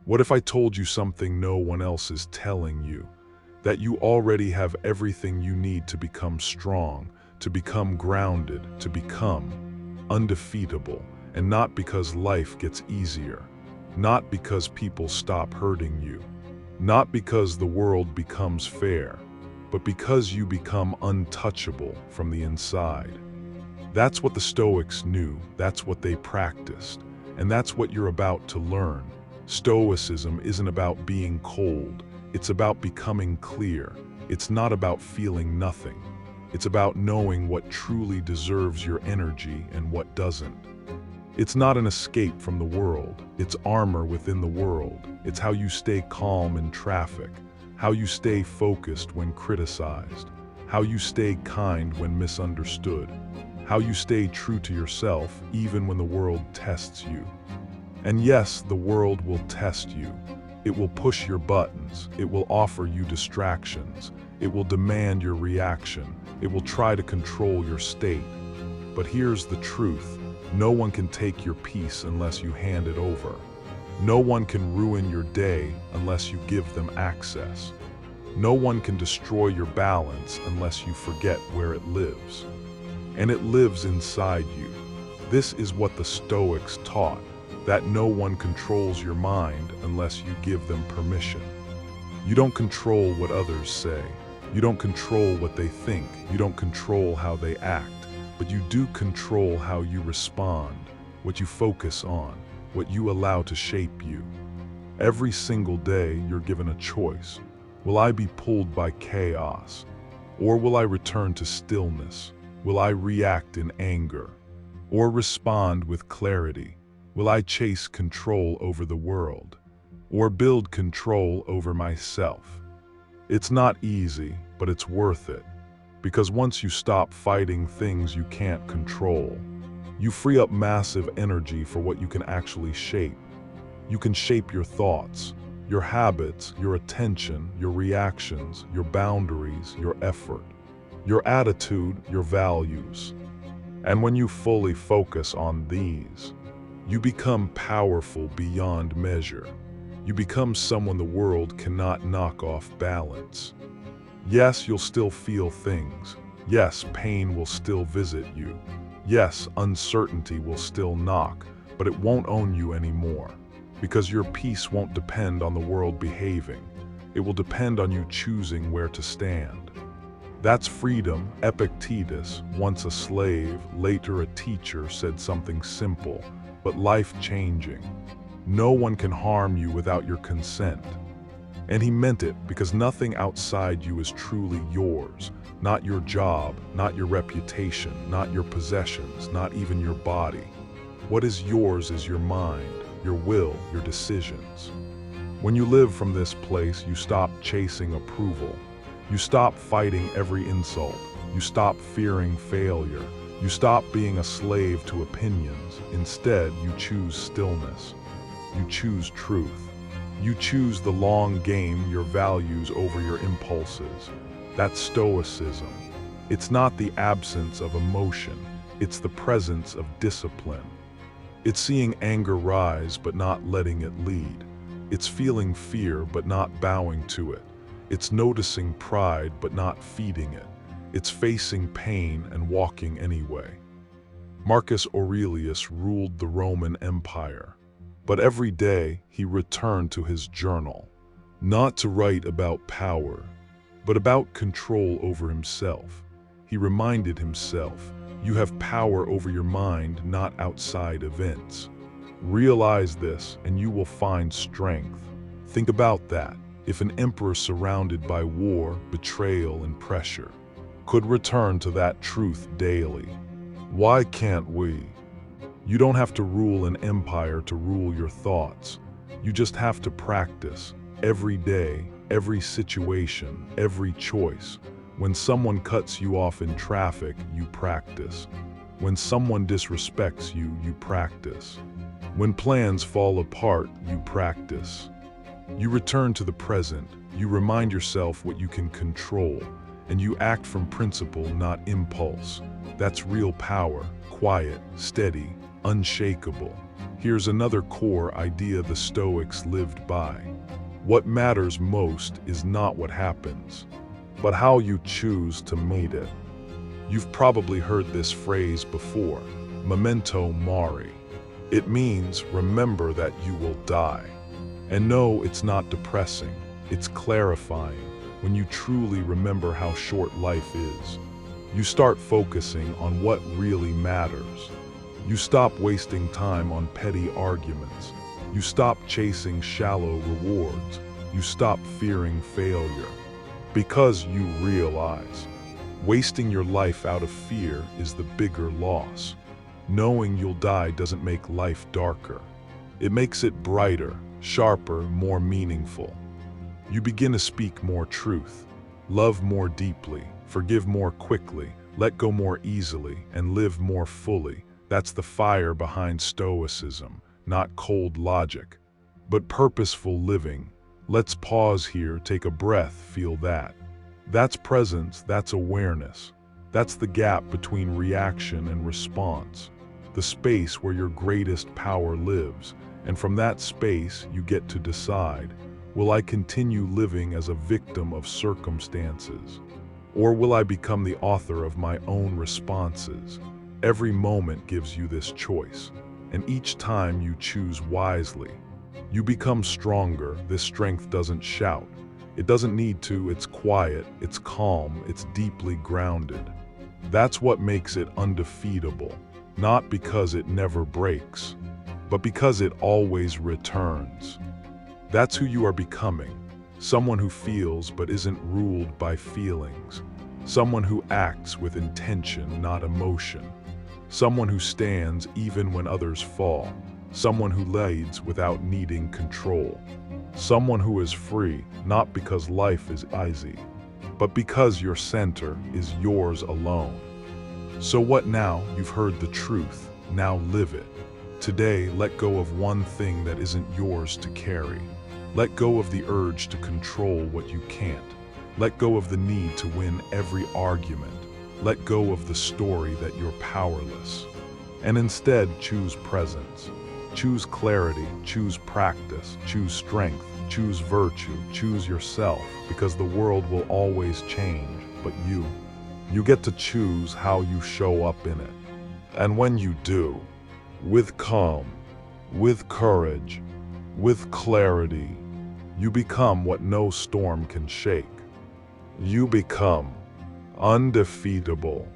What if I told you something no one else is telling you? That you already have everything you need to become strong, to become grounded, to become undefeatable, and not because life gets easier, not because people stop hurting you, not because the world becomes fair, but because you become untouchable from the inside. That's what the Stoics knew, that's what they practiced, and that's what you're about to learn. Stoicism isn't about being cold, it's about becoming clear. It's not about feeling nothing. It's about knowing what truly deserves your energy and what doesn't. It's not an escape from the world, it's armor within the world. It's how you stay calm in traffic, how you stay focused when criticized, how you stay kind when misunderstood, how you stay true to yourself even when the world tests you. And yes, the world will test you. It will push your buttons. It will offer you distractions. It will demand your reaction. It will try to control your state. But here's the truth. No one can take your peace unless you hand it over. No one can ruin your day unless you give them access. No one can destroy your balance unless you forget where it lives. And it lives inside you. This is what the Stoics taught, that no one controls your mind unless you give them permission. You don't control what others say. You don't control what they think. You don't control how they act. But you do control how you respond, what you focus on, what you allow to shape you. Every single day you're given a choice. Will I be pulled by chaos? Or will I return to stillness? Will I react in anger? Or respond with clarity? Will I chase control over the world? Or build control over myself? It's not easy, but it's worth it. Because once you stop fighting things you can't control, you free up massive energy for what you can actually shape. You can shape your thoughts, your habits, your attention, your reactions, your boundaries, your effort, your attitude, your values. And when you fully focus on these, you become powerful beyond measure. You become someone the world cannot knock off balance. Yes, you'll still feel things. Yes, pain will still visit you. Yes, uncertainty will still knock, but it won't own you anymore. Because your peace won't depend on the world behaving. It will depend on you choosing where to stand. That's freedom. Epictetus, once a slave, later a teacher, said something simple, but life-changing. No one can harm you without your consent. And he meant it, because nothing outside you is truly yours. Not your job, not your reputation, not your possessions, not even your body. What is yours is your mind, your will, your decisions. When you live from this place, you stop chasing approval. You stop fighting every insult. You stop fearing failure. You stop being a slave to opinions. Instead, you choose stillness. You choose truth. You choose the long game, your values over your impulses. That's Stoicism. It's not the absence of emotion. It's the presence of discipline. It's seeing anger rise but not letting it lead. It's feeling fear but not bowing to it. It's noticing pride but not feeding it. It's facing pain and walking anyway. Marcus Aurelius ruled the Roman Empire. But every day he returned to his journal, not to write about power, but about control over himself. He reminded himself, you have power over your mind, not outside events. Realize this and you will find strength. Think about that. If an emperor surrounded by war, betrayal, and pressure could return to that truth daily, why can't we? You don't have to rule an empire to rule your thoughts. You just have to practice every day, every situation, every choice. When someone cuts you off in traffic, you practice. When someone disrespects you, you practice. When plans fall apart, you practice. You return to the present. You remind yourself what you can control, and you act from principle, not impulse. That's real power, quiet, steady, unshakable. Here's another core idea the Stoics lived by. What matters most is not what happens, but how you choose to meet it. You've probably heard this phrase before, memento mori. It means remember that you will die. And no, it's not depressing, it's clarifying. When you truly remember how short life is, you start focusing on what really matters. You stop wasting time on petty arguments. You stop chasing shallow rewards. You stop fearing failure. Because you realize, wasting your life out of fear is the bigger loss. Knowing you'll die doesn't make life darker. It makes it brighter, sharper, more meaningful. You begin to speak more truth, love more deeply, forgive more quickly, let go more easily, and live more fully. That's the fire behind Stoicism, not cold logic, but purposeful living. Let's pause here, take a breath, feel that. That's presence, that's awareness. That's the gap between reaction and response, the space where your greatest power lives. And from that space, you get to decide, will I continue living as a victim of circumstances? Or will I become the author of my own responses? Every moment gives you this choice, and each time you choose wisely, you become stronger. This strength doesn't shout. It doesn't need to, it's quiet, it's calm, it's deeply grounded. That's what makes it undefeatable, not because it never breaks, but because it always returns. That's who you are becoming, someone who feels but isn't ruled by feelings, someone who acts with intention, not emotion, someone who stands even when others fall, someone who leads without needing control, someone who is free, not because life is easy, but because your center is yours alone. So what now? You've heard the truth, now live it. Today, let go of one thing that isn't yours to carry. Let go of the urge to control what you can't. Let go of the need to win every argument. Let go of the story that you're powerless. And instead, choose presence. Choose clarity, choose practice, choose strength, choose virtue, choose yourself, because the world will always change, but you get to choose how you show up in it. And when you do, with calm, with courage, with clarity, you become what no storm can shake. You become undefeatable.